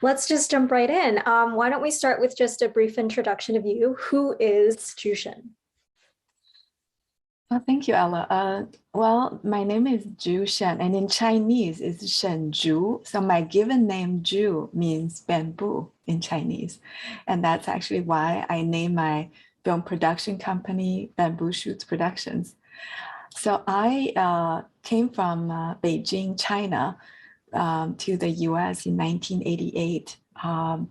Let's just jump right in. Why don't we start with just a brief introduction of you? Who is Zhu Shen? Well, thank you, Ella. My name is Zhu Shen, and in Chinese, it's Zhu. So my given name, Zhu, means bamboo in Chinese. And that's actually why I named my film production company Bamboo Shoots Productions. So I came from Beijing, China, to the US in 1988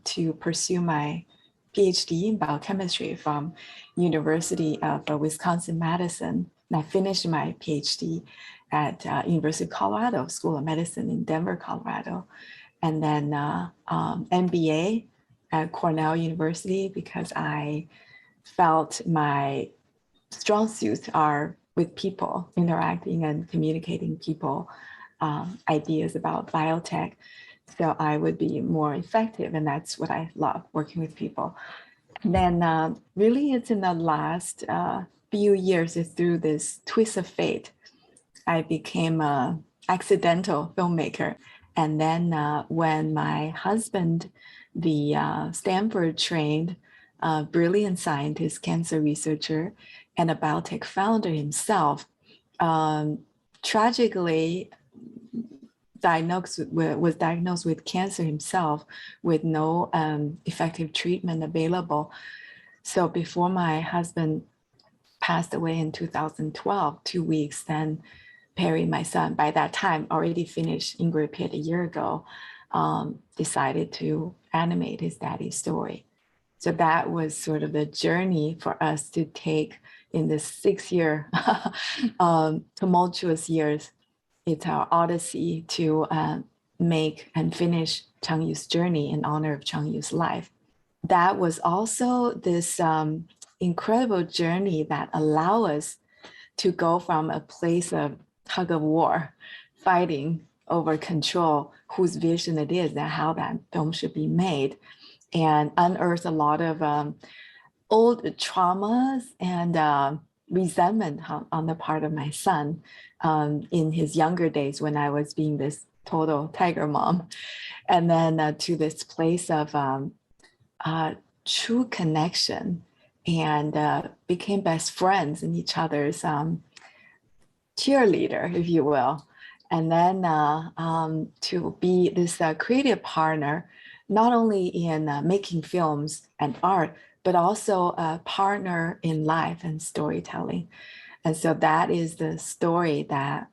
to pursue my Ph.D. in biochemistry from University of Wisconsin-Madison. And I finished my PhD at University of Colorado School of Medicine in Denver, Colorado. And then MBA at Cornell University because I felt my strong suits are with people, interacting and communicating people, ideas about biotech. So I would be more effective. And that's what I love, working with people. And then really it's in the last few years through this twist of fate, I became an accidental filmmaker. And then when my husband, the Stanford trained brilliant scientist, cancer researcher, and a biotech founder himself, tragically was diagnosed with cancer himself with no effective treatment available. So before my husband passed away in 2012, 2 weeks, then Perry, my son, by that time already finished Ingrid Pitt a year ago, decided to animate his daddy's story. So that was sort of the journey for us to take in this 6-year tumultuous years. It's our odyssey to make and finish Changyou's journey in honor of Changyou's life. That was also this incredible journey that allowed us to go from a place of tug of war, fighting over control, whose vision it is and how that film should be made, and unearth a lot of old traumas and resentment on the part of my son in his younger days when I was being this total tiger mom. And then to this place of true connection and became best friends in each other's cheerleader, if you will. And then to be this creative partner, not only in making films and art, but also a partner in life and storytelling. And so that is the story that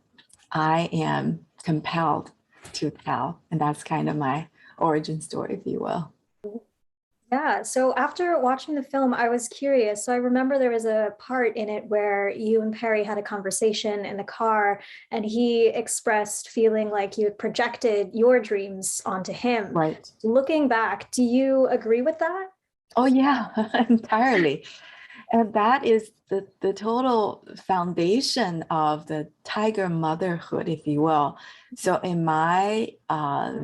I am compelled to tell. And that's kind of my origin story, if you will. Yeah, so after watching the film, I was curious. So I remember there was a part in it where you and Perry had a conversation in the car, and he expressed feeling like you had projected your dreams onto him. Right. Looking back, do you agree with that? Oh, yeah, entirely. And that is the total foundation of the tiger motherhood, if you will. So in my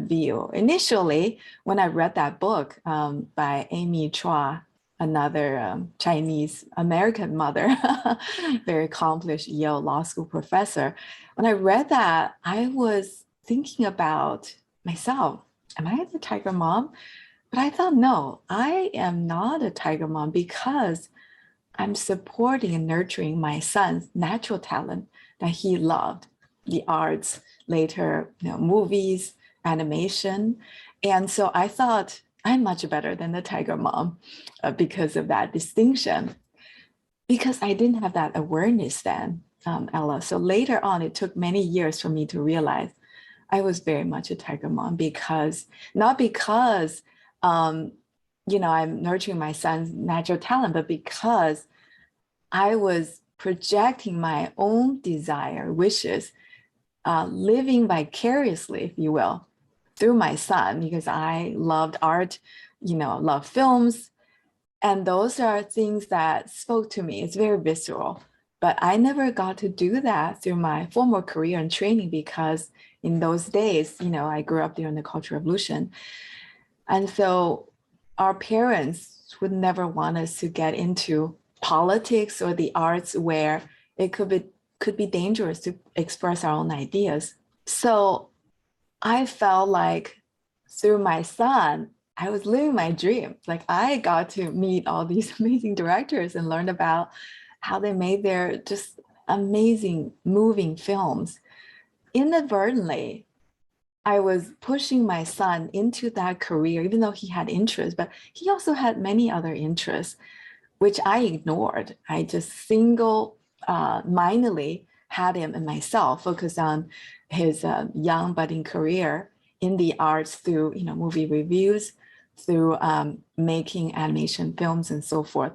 view, initially, when I read that book by Amy Chua, another Chinese American mother, very accomplished Yale Law School professor, when I read that, I was thinking about myself. Am I the tiger mom? But I thought, no, I am not a tiger mom because I'm supporting and nurturing my son's natural talent that he loved, the arts, later, movies, animation. And so I thought I'm much better than the tiger mom because of that distinction, because I didn't have that awareness then, Ella. So later on, it took many years for me to realize I was very much a tiger mom not because I'm nurturing my son's natural talent, but because I was projecting my own desire, wishes, living vicariously, if you will, through my son, because I loved art, loved films. And those are things that spoke to me. It's very visceral. But I never got to do that through my formal career and training because in those days, I grew up during the Cultural Revolution. And so our parents would never want us to get into politics or the arts where it could be dangerous to express our own ideas. So I felt like through my son, I was living my dream. Like I got to meet all these amazing directors and learn about how they made their just amazing moving films. Inadvertently, I was pushing my son into that career, even though he had interests, but he also had many other interests, which I ignored. I just mindedly had him and myself focus on his young budding career in the arts through, movie reviews, through making animation films and so forth.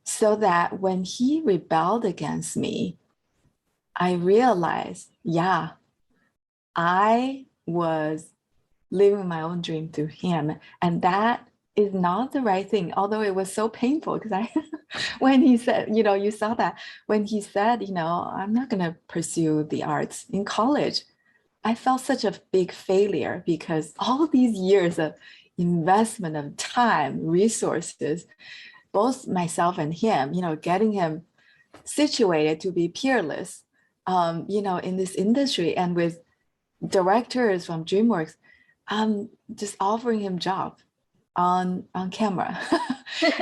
So that when he rebelled against me, I realized, yeah, I was living my own dream through him. And that is not the right thing, although it was so painful because when he said, you saw that when he said, I'm not going to pursue the arts in college, I felt such a big failure because all these years of investment of time, resources, both myself and him, getting him situated to be peerless, in this industry and with directors from DreamWorks, just offering him job on camera.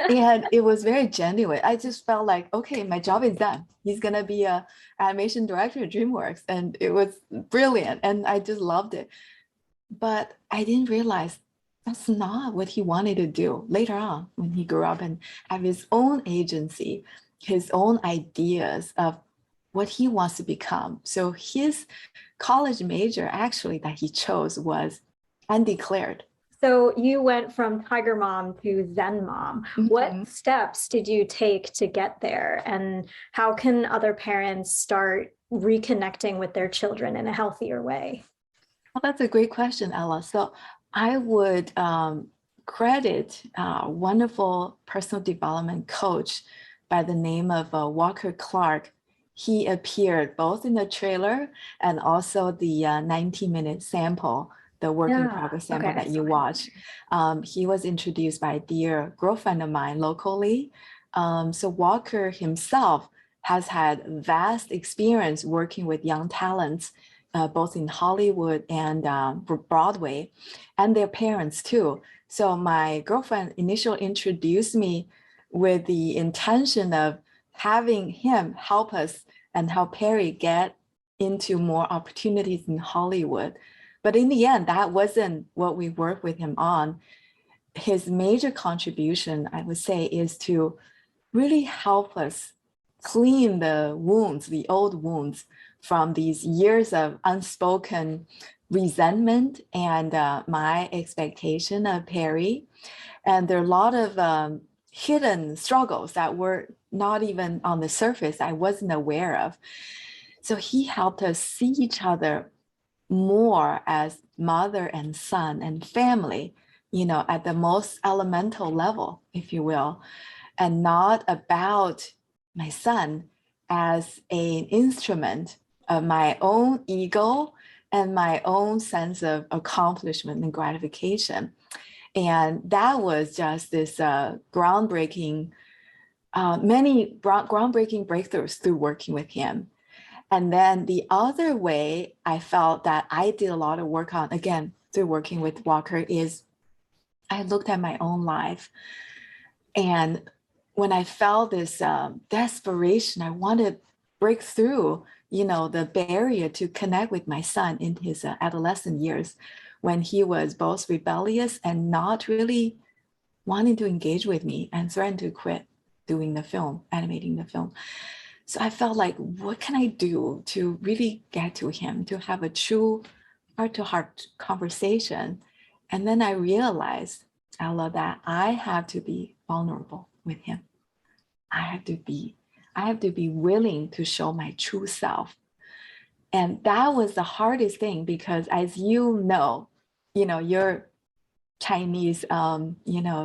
And it was very genuine. I just felt like, okay, my job is done. He's gonna be a animation director at DreamWorks. And it was brilliant. And I just loved it. But I didn't realize that's not what he wanted to do later on when he grew up and have his own agency, his own ideas of what he wants to become. So his college major actually that he chose was undeclared. So you went from Tiger Mom to Zen Mom. Mm-hmm. What steps did you take to get there? And how can other parents start reconnecting with their children in a healthier way? Well, that's a great question, Ella. So I would credit a wonderful personal development coach by the name of Walker Clark. He appeared both in the trailer and also the 90-minute sample, the work in Yeah. progress Okay. sample that you watch. He was introduced by a dear girlfriend of mine locally. So Walker himself has had vast experience working with young talents, both in Hollywood and Broadway, and their parents too. So my girlfriend initially introduced me with the intention of having him help us and help Perry get into more opportunities in Hollywood. But in the end, that wasn't what we worked with him on. His major contribution, I would say, is to really help us clean the wounds, the old wounds from these years of unspoken resentment and my expectation of Perry. And there are a lot of hidden struggles that were not even on the surface, I wasn't aware of. So he helped us see each other more as mother and son and family, at the most elemental level, if you will, and not about my son as an instrument of my own ego and my own sense of accomplishment and gratification. And that was just this groundbreaking, many groundbreaking breakthroughs through working with him. And then the other way I felt that I did a lot of work on, again, through working with Walker, is I looked at my own life. And when I felt this desperation, I wanted to break through, the barrier to connect with my son in his adolescent years when he was both rebellious and not really wanting to engage with me and threatened to quit doing the film, animating the film. So I felt like, what can I do to really get to him, to have a true heart-to-heart conversation? And then I realized, Ella, that I have to be vulnerable with him. I have to be willing to show my true self. And that was the hardest thing because as you're Chinese,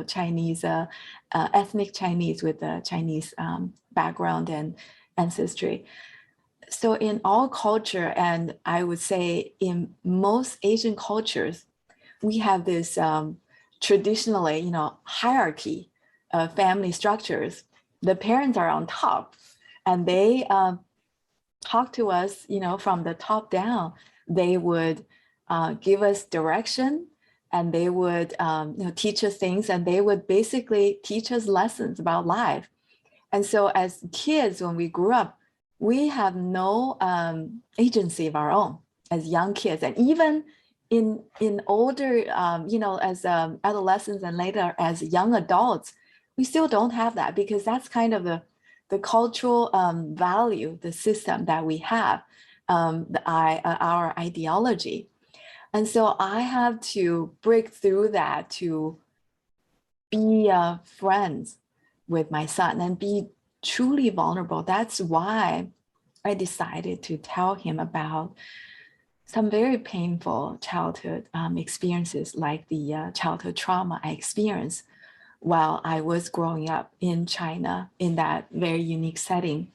Chinese, ethnic Chinese with a Chinese background and ancestry. So in all culture, and I would say in most Asian cultures, we have this traditionally, hierarchy of family structures. The parents are on top, and they talk to us, from the top down. They would give us direction. and they would teach us things, and they would basically teach us lessons about life. And so as kids, when we grew up, we have no agency of our own as young kids. And even in older, as adolescents and later as young adults, we still don't have that, because that's kind of the cultural value, the system that we have, our ideology. And so I have to break through that to be friends with my son and be truly vulnerable. That's why I decided to tell him about some very painful childhood experiences, like the childhood trauma I experienced while I was growing up in China in that very unique setting.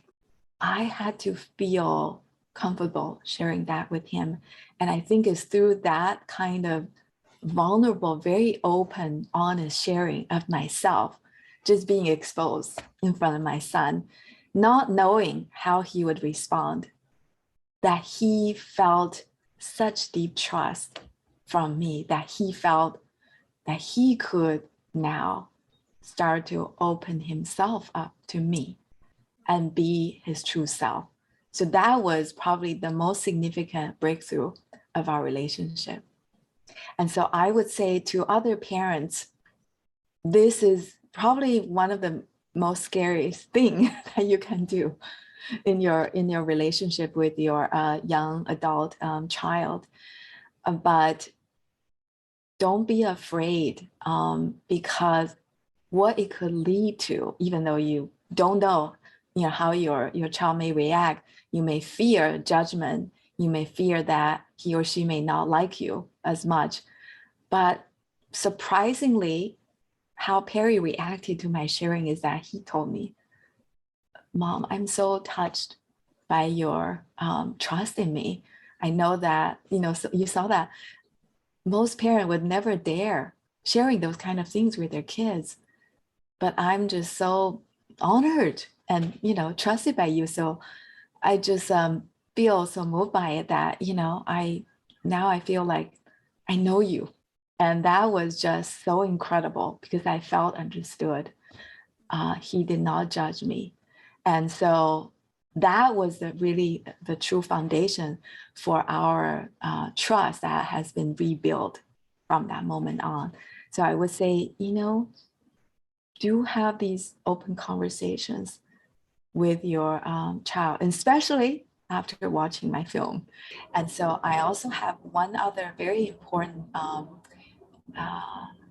I had to feel comfortable sharing that with him. And I think it's through that kind of vulnerable, very open, honest sharing of myself, just being exposed in front of my son, not knowing how he would respond, that he felt such deep trust from me, that he felt that he could now start to open himself up to me and be his true self. So that was probably the most significant breakthrough of our relationship. And so I would say to other parents, this is probably one of the most scariest thing that you can do in your relationship with your young adult child. But don't be afraid, because what it could lead to, even though you don't know, how your child may react, you may fear judgment, you may fear that he or she may not like you as much. But surprisingly, how Perry reacted to my sharing is that he told me, "Mom, I'm so touched by your trust in me. I know that, so you saw that most parents would never dare sharing those kind of things with their kids. But I'm just so honored and, trusted by you. So I just feel so moved by it that, I feel like I know you." And that was just so incredible because I felt understood. He did not judge me. And so that was really the true foundation for our trust that has been rebuilt from that moment on. So I would say, do have these open conversations with your child, especially after watching my film. And so I also have one other very important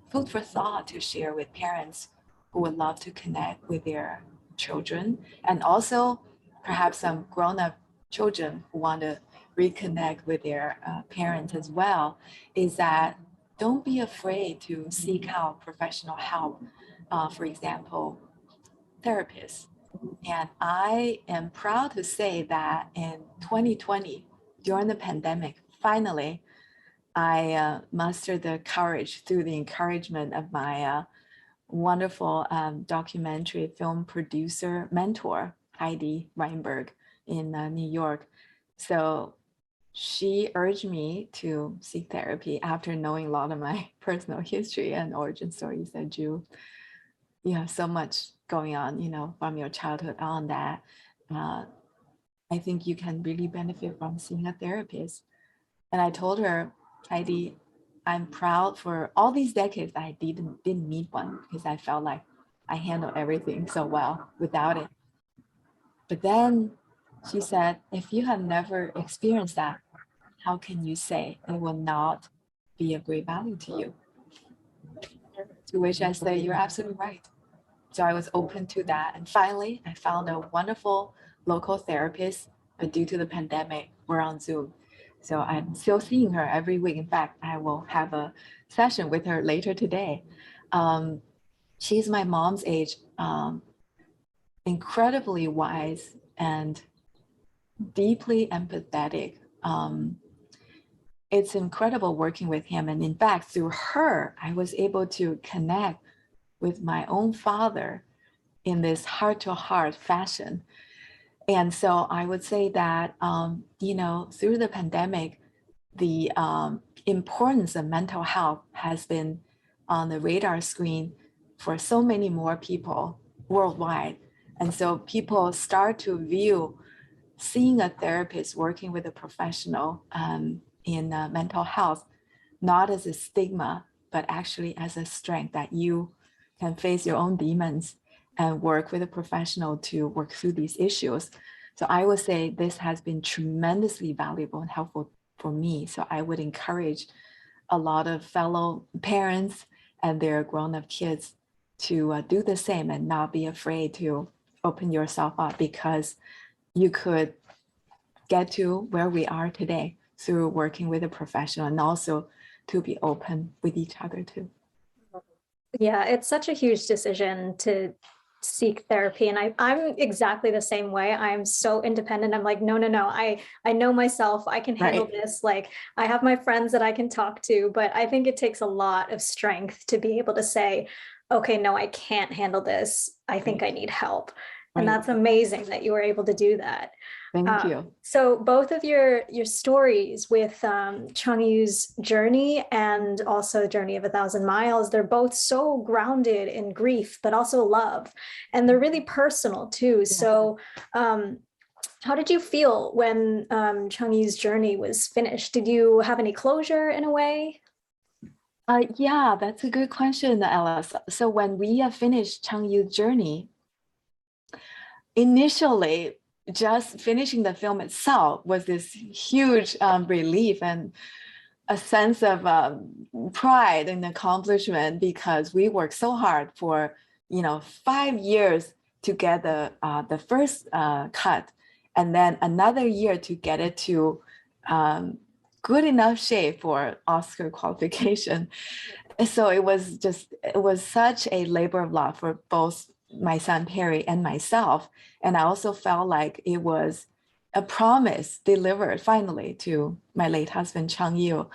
food for thought to share with parents who would love to connect with their children, and also perhaps some grown-up children who want to reconnect with their parents as well, is that don't be afraid to seek out professional help. For example, therapists. And I am proud to say that in 2020, during the pandemic, finally, I mustered the courage through the encouragement of my wonderful documentary film producer mentor, Heidi Weinberg in New York. So she urged me to seek therapy after knowing a lot of my personal history and origin story. Said, "Zhu, you have so much going on, from your childhood on that I think you can really benefit from seeing a therapist." And I told her, "Heidi, I'm proud for all these decades that I didn't meet one because I felt like I handled everything so well without it." But then she said, "If you have never experienced that, how can you say it will not be of great value to you?" To which I say, "You're absolutely right." So I was open to that. And finally, I found a wonderful local therapist, but due to the pandemic, we're on Zoom. So I'm still seeing her every week. In fact, I will have a session with her later today. She's my mom's age, incredibly wise and deeply empathetic. It's incredible working with him. And in fact, through her, I was able to connect with my own father in this heart-to-heart fashion. And so I would say that, through the pandemic, the importance of mental health has been on the radar screen for so many more people worldwide. And so people start to view seeing a therapist working with a professional in mental health, not as a stigma, but actually as a strength that you can face your own demons and work with a professional to work through these issues. So I would say this has been tremendously valuable and helpful for me. So I would encourage a lot of fellow parents and their grown-up kids to do the same and not be afraid to open yourself up, because you could get to where we are today through working with a professional, and also to be open with each other too. Yeah, it's such a huge decision to seek therapy. And I'm exactly the same way. I'm so independent. I'm like, no, I know myself. I can handle this. Like, I have my friends that I can talk to, but I think it takes a lot of strength to be able to say, okay, no, I can't handle this. I think I need help. And that's amazing that you were able to do that. Thank you. So both of your stories with Changyou's journey and also Journey of 1,000 Miles, they're both so grounded in grief, but also love. And they're really personal too. Yes. So how did you feel when Changyou's journey was finished? Did you have any closure in a way? Yeah, that's a good question, Alice. So when we finished Changyou's journey, initially, just finishing the film itself was this huge relief and a sense of pride and accomplishment, because we worked so hard for 5 years to get the first cut, and then another year to get it to good enough shape for Oscar qualification. So it was such a labor of love for both my son Perry and myself. And I also felt like it was a promise delivered finally to my late husband Changyou,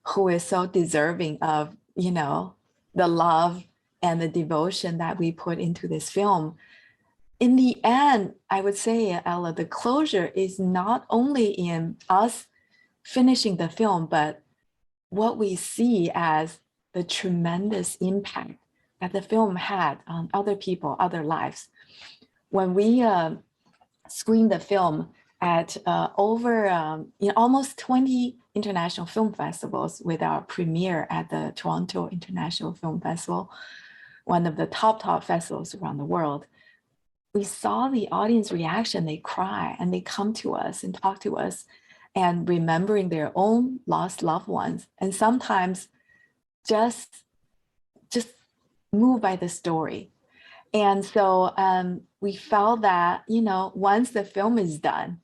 who is so deserving of the love and the devotion that we put into this film. In the end, I would say, Ella, the closure is not only in us finishing the film, but what we see as the tremendous impact that the film had on other people, other lives. When we screened the film at over almost 20 international film festivals, with our premiere at the Toronto International Film Festival, one of the top festivals around the world, we saw the audience reaction. They cry and they come to us and talk to us, and remembering their own lost loved ones, and sometimes just moved by the story. And so we felt that, once the film is done,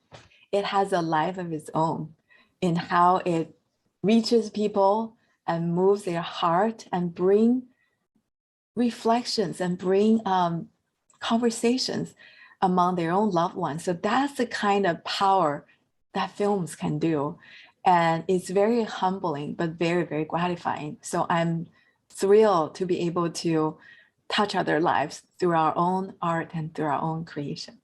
it has a life of its own in how it reaches people and moves their heart and bring reflections and bring conversations among their own loved ones. So that's the kind of power that films can do. And it's very humbling, but very, very gratifying. So I'm thrilled to be able to touch other lives through our own art and through our own creation.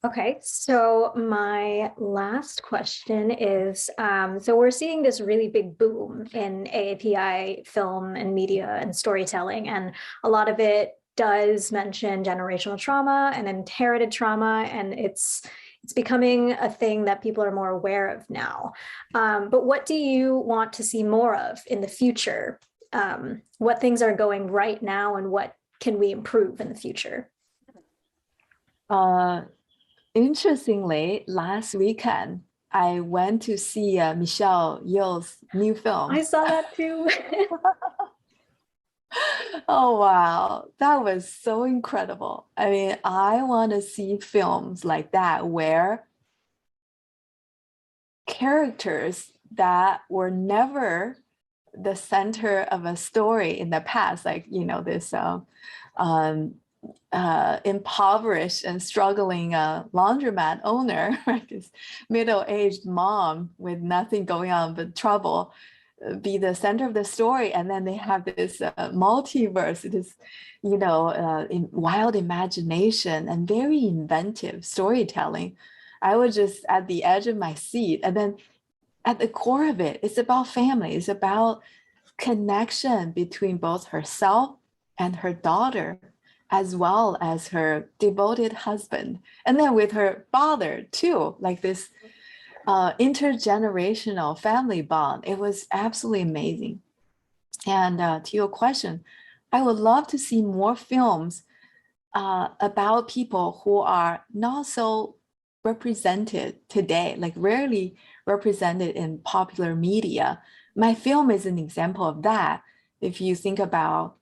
Okay, so my last question is, so we're seeing this really big boom in AAPI film and media and storytelling, and a lot of it does mention generational trauma and inherited trauma, and it's becoming a thing that people are more aware of now. But what do you want to see more of in the future? What things are going right now, and what can we improve in the future? Interestingly, last weekend, I went to see Michelle Yeoh's new film. I saw that too. Oh, wow. That was so incredible. I mean, I want to see films like that where characters that were never the center of a story in the past, like, this impoverished and struggling laundromat owner, right? This middle-aged mom with nothing going on but trouble, be the center of the story. And then they have this multiverse, this, wild imagination and very inventive storytelling. I was just at the edge of my seat. And then at the core of it, it's about family. It's about connection between both herself and her daughter, as well as her devoted husband, and then with her father too, like this intergenerational family bond. It was absolutely amazing. And to your question, I would love to see more films about people who are not so represented today, like rarely represented in popular media. My film is an example of that. If you think about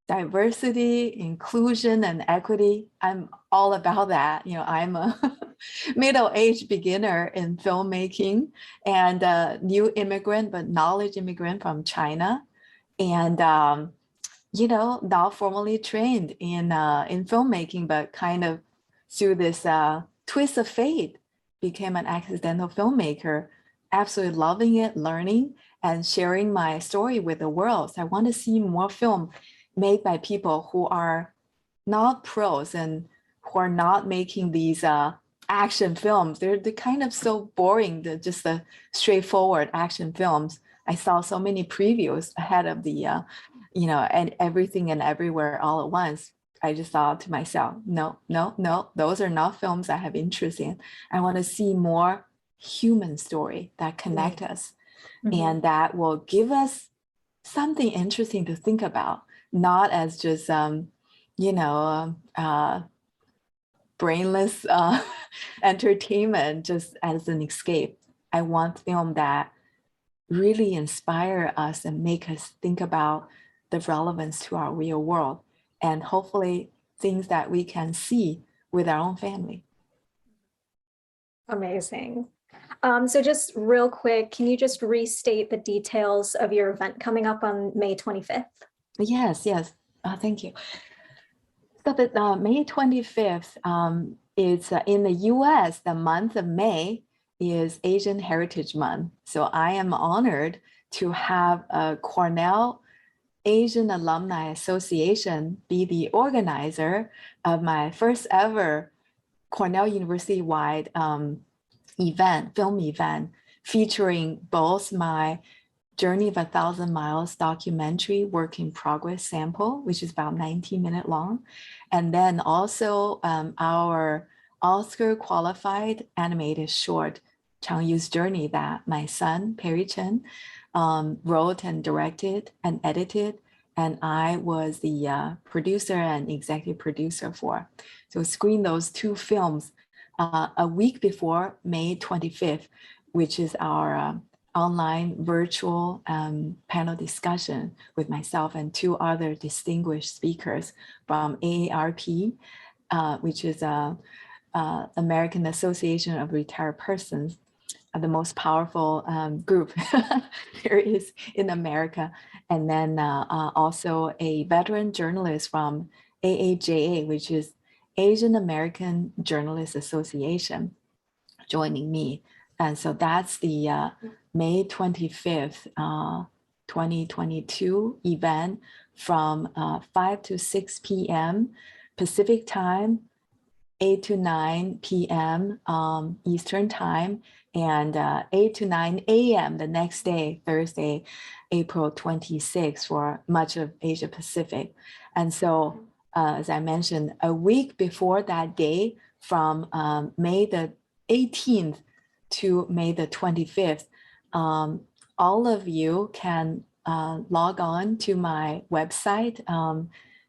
diversity, inclusion, and equity, I'm all about that. You know, I'm a middle-aged beginner in filmmaking and a new immigrant, but knowledge immigrant from China. And you know, not formally trained in filmmaking, but kind of through this twist of fate, became an accidental filmmaker, absolutely loving it, learning, and sharing my story with the world. So I want to see more film made by people who are not pros and who are not making these action films. They're kind of so boring, just the straightforward action films. I saw so many previews ahead of the you know, and everything and everywhere all at once. I just thought to myself, no, no, no, those are not films I have interest in. I want to see more human story that connect us and that will give us something interesting to think about, not as just, you know, brainless entertainment, just as an escape. I want film that really inspire us and make us think about the relevance to our real world and hopefully things that we can see with our own family. Amazing. So just real quick, can you just restate the details of your event coming up on May 25th? Yes, yes. Thank you. So the May 25th is in the US, the month of May is Asian Heritage Month. So I am honored to have a Cornell Asian Alumni Association be the organizer of my first ever Cornell University-wide event, film event, featuring both my Journey of 1,000 Miles documentary work in progress sample, which is about 19-minute long, and then also our Oscar qualified animated short, Changyou's Journey, that my son, Perry Chen, wrote and directed and edited, and I was the producer and executive producer for. So screen those two films a week before May 25th, which is our online virtual panel discussion with myself and two other distinguished speakers from AARP, which is American Association of Retired Persons, the most powerful group there is in America. And then also a veteran journalist from AAJA, which is Asian American Journalists Association, joining me. And so that's the May 25th, 2022 event from 5 to 6 p.m. Pacific time, 8 to 9 p.m. Eastern time, and 8 to 9 a.m. the next day, Thursday, April 26th for much of Asia Pacific. And so, as I mentioned, a week before that day, from May the 18th to May the 25th, all of you can log on to my website,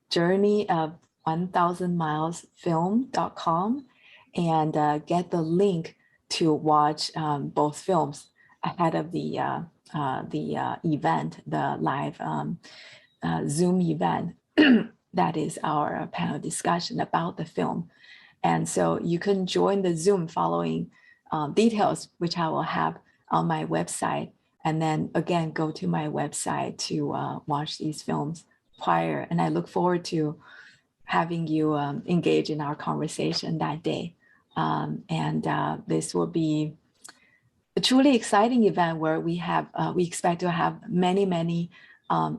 Journey of 1,000 Miles film.com, and get the link to watch both films ahead of the event, the live Zoom event. That is our panel discussion about the film. And so you can join the Zoom following details, which I will have on my website. And then again, go to my website to watch these films prior. And I look forward to having you engage in our conversation that day. This will be a truly exciting event where we expect to have many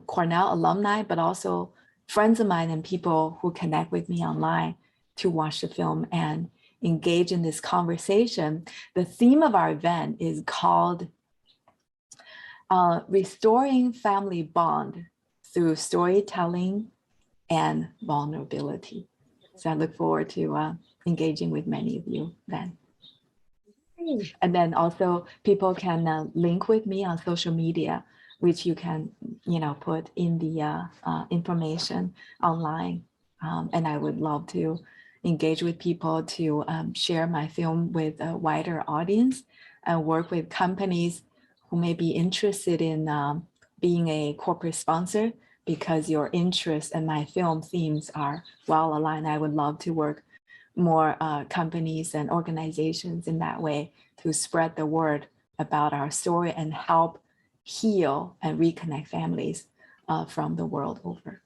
Cornell alumni, but also friends of mine and people who connect with me online to watch the film and engage in this conversation. The theme of our event is called restoring family bond through storytelling and vulnerability. So I look forward to engaging with many of you then. And then also people can link with me on social media, which you can, put in the information online. And I would love to engage with people to share my film with a wider audience and work with companies who may be interested in being a corporate sponsor, because your interests and my film themes are well aligned. I would love to work more companies and organizations in that way to spread the word about our story and help heal and reconnect families from the world over.